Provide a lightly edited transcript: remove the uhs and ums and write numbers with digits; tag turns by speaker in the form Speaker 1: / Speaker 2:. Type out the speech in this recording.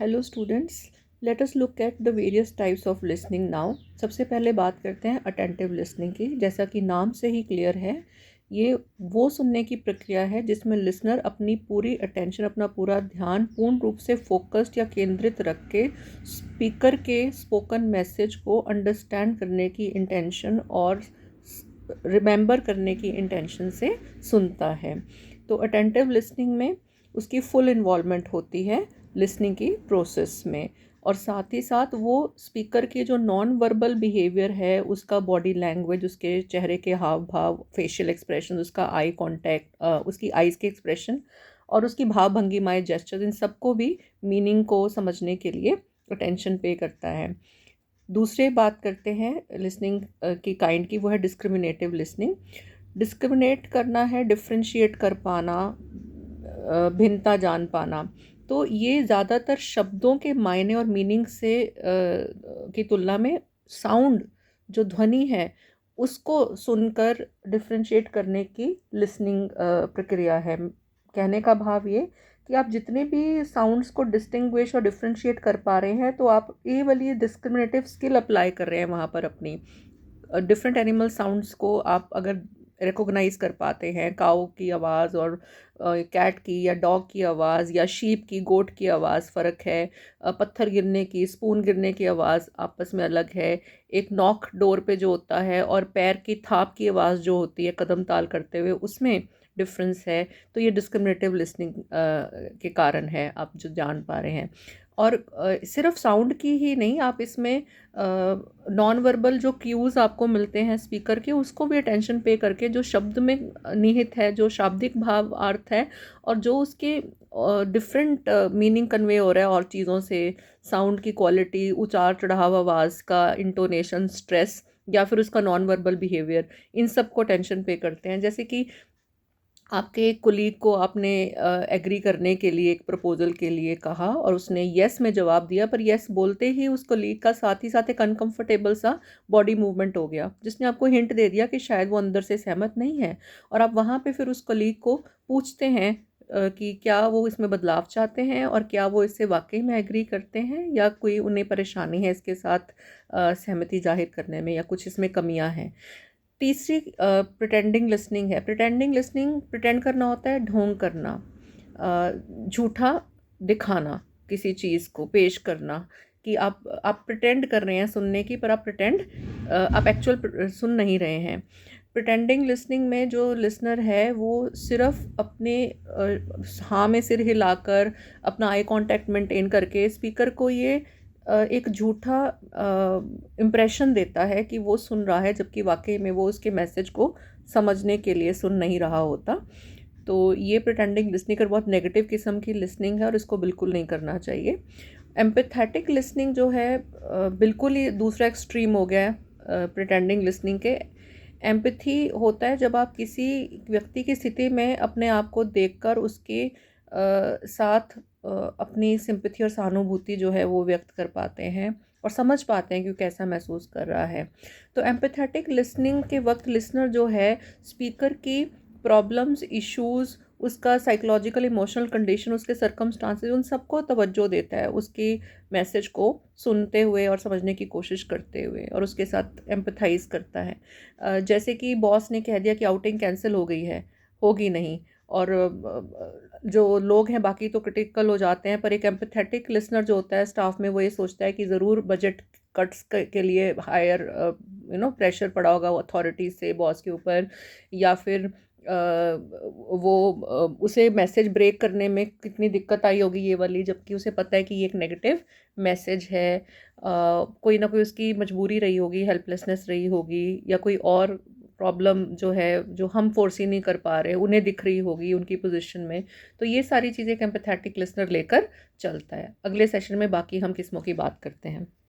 Speaker 1: Hello students, let us look at the various types of listening now. सबसे पहले बात करते हैं अटेंटिव लिसनिंग की। जैसा कि नाम से ही क्लियर है, ये वो सुनने की प्रक्रिया है जिसमें लिसनर अपनी पूरी अटेंशन, अपना पूरा ध्यान पूर्ण रूप से फोकस्ड या केंद्रित रख के स्पीकर के स्पोकन मैसेज को अंडरस्टैंड करने की इंटेंशन और रिमेंबर करने की इंटेंशन से सुनता है। तो अटेंटिव लिसनिंग में उसकी फुल इन्वॉल्वमेंट होती है लिसनिंग की प्रोसेस में, और साथ ही साथ वो स्पीकर की जो नॉन वर्बल बिहेवियर है, उसका बॉडी लैंग्वेज, उसके चेहरे के हाव भाव, फेशियल एक्सप्रेशन, उसका आई कांटेक्ट, उसकी आइज़ के एक्सप्रेशन और उसकी भाव भंगिमाएं, जेस्चर, इन सबको भी मीनिंग को समझने के लिए अटेंशन पे करता है। दूसरे बात करते हैं लिसनिंग की काइंड की, वो है डिस्क्रिमिनेटिव लिसनिंग। डिस्क्रिमिनेट करना है, डिफ्रेंशिएट कर पाना, भिन्नता जान पाना। तो ये ज़्यादातर शब्दों के मायने और मीनिंग से की तुलना में साउंड, जो ध्वनि है, उसको सुनकर डिफ्रेंशिएट करने की लिसनिंग प्रक्रिया है। कहने का भाव ये कि आप जितने भी साउंड्स को डिस्टिंग्विश और डिफ्रेंशिएट कर पा रहे हैं, तो आप ये वाली डिस्क्रिमिनेटिव स्किल अप्लाई कर रहे हैं वहाँ पर। अपनी डिफरेंट एनिमल साउंड्स को आप अगर रिकॉग्नाइज कर पाते हैं, काऊ की आवाज़ और कैट की या डॉग की आवाज़, या शीप की, गोट की आवाज़ फ़र्क है, पत्थर गिरने की, स्पून गिरने की आवाज़ आपस में अलग है, एक नॉक डोर पे जो होता है और पैर की थाप की आवाज़ जो होती है कदम ताल करते हुए, उसमें डिफरेंस है। तो ये डिस्क्रिमिनेटिव लिसनिंग के कारण है, आप जो जान पा रहे हैं। और सिर्फ साउंड की ही नहीं, आप इसमें नॉन वर्बल जो क्यूज़ आपको मिलते हैं स्पीकर के, उसको भी अटेंशन पे करके जो शब्द में निहित है, जो शाब्दिक भाव अर्थ है, और जो उसके डिफरेंट मीनिंग कन्वे हो रहा है और चीज़ों से, साउंड की क्वालिटी, उतार चढ़ाव आवाज़ का, इंटोनेशन, स्ट्रेस, या फिर उसका नॉन वर्बल बिहेवियर, इन सब को अटेंशन पे करते हैं। जैसे कि आपके एक कोलीग को आपने एग्री करने के लिए एक प्रपोजल के लिए कहा और उसने यस में जवाब दिया, पर यस बोलते ही उस कोलीग का साथ ही साथ एक अनकंफर्टेबल सा बॉडी मूवमेंट हो गया, जिसने आपको हिंट दे दिया कि शायद वो अंदर से सहमत नहीं है। और आप वहाँ पे फिर उस कोलीग को पूछते हैं कि क्या वो इसमें बदलाव चाहते हैं और क्या वो इससे वाकई में एग्री करते हैं, या कोई उन्हें परेशानी है इसके साथ सहमति जाहिर करने में, या कुछ इसमें कमियां हैं। तीसरी प्रिटेंडिंग लिसनिंग है। प्रिटेंडिंग लिसनिंग, प्रिटेंड करना होता है ढोंग करना, झूठा दिखाना, किसी चीज़ को पेश करना कि आप प्रिटेंड कर रहे हैं सुनने की, पर आप एक्चुअल सुन नहीं रहे हैं। प्रिटेंडिंग लिसनिंग में जो लिसनर है वो सिर्फ अपने हाँ में सिर हिलाकर, अपना आई कांटेक्ट मेंटेन करके स्पीकर को ये एक झूठा इम्प्रेशन देता है कि वो सुन रहा है, जबकि वाकई में वो उसके मैसेज को समझने के लिए सुन नहीं रहा होता। तो ये प्रिटेंडिंग लिसनिंग का बहुत नेगेटिव किस्म की लिसनिंग है और इसको बिल्कुल नहीं करना चाहिए। एम्पैथेटिक लिसनिंग जो है, बिल्कुल ही दूसरा एक्सट्रीम हो गया है प्रिटेंडिंग लिसनिंग के। एम्पैथी होता है जब आप किसी व्यक्ति की स्थिति में अपने आप को देखकर उसके साथ अपनी सिंपैथी और सहानुभूति जो है वो व्यक्त कर पाते हैं और समझ पाते हैं कि वो कैसा महसूस कर रहा है। तो एम्पैथेटिक लिसनिंग के वक्त लिसनर जो है स्पीकर की प्रॉब्लम्स, इश्यूज़, उसका साइकोलॉजिकल इमोशनल कंडीशन, उसके सर्कमस्टांसेस, उन सबको तवज्जो देता है, उसकी मैसेज को सुनते हुए और समझने की कोशिश करते हुए, और उसके साथ एम्पथाइज करता है। जैसे कि बॉस ने कह दिया कि आउटिंग कैंसिल हो गई है, होगी नहीं, और जो लोग हैं बाकी तो क्रिटिकल हो जाते हैं, पर एक एम्पैथेटिक लिसनर जो होता है स्टाफ में, वो ये सोचता है कि ज़रूर बजट कट्स के लिए हायर प्रेशर पड़ा होगा अथॉरिटी से बॉस के ऊपर, या फिर वो उसे मैसेज ब्रेक करने में कितनी दिक्कत आई होगी ये वाली, जबकि उसे पता है कि ये एक नेगेटिव मैसेज है। कोई ना कोई उसकी मजबूरी रही होगी, हेल्पलेसनेस रही होगी, या कोई और प्रॉब्लम जो है जो हम फोर्सी नहीं कर पा रहे, उन्हें दिख रही होगी उनकी पोजीशन में। तो ये सारी चीज़ें एक एम्पैथेटिक लिसनर लेकर चलता है। अगले सेशन में बाकी हम किस्मों की बात करते हैं।